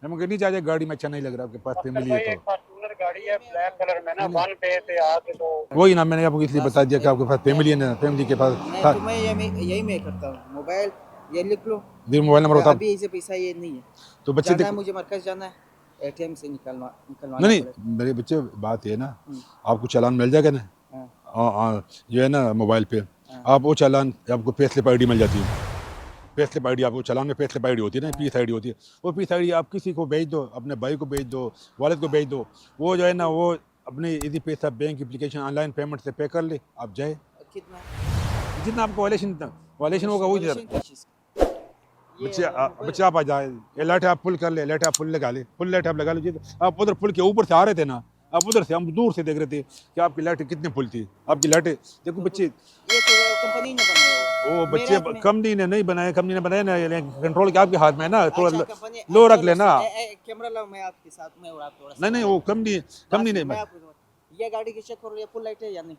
हम नहीं चाहते गाड़ी में अच्छा नहीं लग रहा आपके पास फैमिली है भाई एक तो फॉर्च्यूनर गाड़ी है ब्लैक कलर में ना, वन पे थे आके तो वही ना मैंने आपको इसलिए बता दिया कि आपके पास फैमिली है ना, फैमिली के पास मैं तो मैं यही मैं करता हूँ। मोबाइल ये लिख लो। दिन मोबाइल नंबर होता अभी ऐसे पैसा ये नहीं है, तो बच्चे जाना है मुझे मरकज जाना है, एटीएम से निकलवाना नहीं पड़ेगा। मेरे बच्चे बात ये है ना, आपको चालान मिल जाएगा ना, हाँ, जो है ना मोबाइल पे हाँ। आप वो चालान आपको पे स्लिप आईडी मिल जाती है। पे स्लिप आईडी आपको चालान में पे स्लिप आईडी होती है ना, पीस आईडी होती है। वो पीस आईडी आप किसी को भेज दो, अपने भाई को भेज दो, वालिद को भेज दो, वो जो है ना वो अपनी इजी पैसा बैंक एप्लीकेशन ऑनलाइन पेमेंट से पे कर ले, आप जाए कितना जितना आपको वालेशन होगा वही वॉल्यूशन की चीज़? बच्चे आप आ जाए, ये लाइट आप फुल कर ले, लाइट आप फुल लगा ले, फुल लाइट आप लगा लीजिए। आप उधर पुल के ऊपर से आ रहे थे ना, आप उधर से हम दूर से देख रहे थे कि आपकी लाइट कितनी फुल थी। आपकी लाइटें देखो बच्चे, ये तो कंपनी ने बनाया वो हुआ बच्चे मेरा में। कंपनी ने नहीं बनाया, कंपनी ने बनाया ना, कंट्रोल के आपके हाथ में है ना, अच्छा थोड़ा कंपनी लो रख लेना। कैमरा लाओ, मैं आपके साथ में और आप थोड़ा नहीं सा नहीं वो कंपनी बात ने मैं आपको ये गाड़ी की चेक करो, ये फुल लाइट है या नहीं?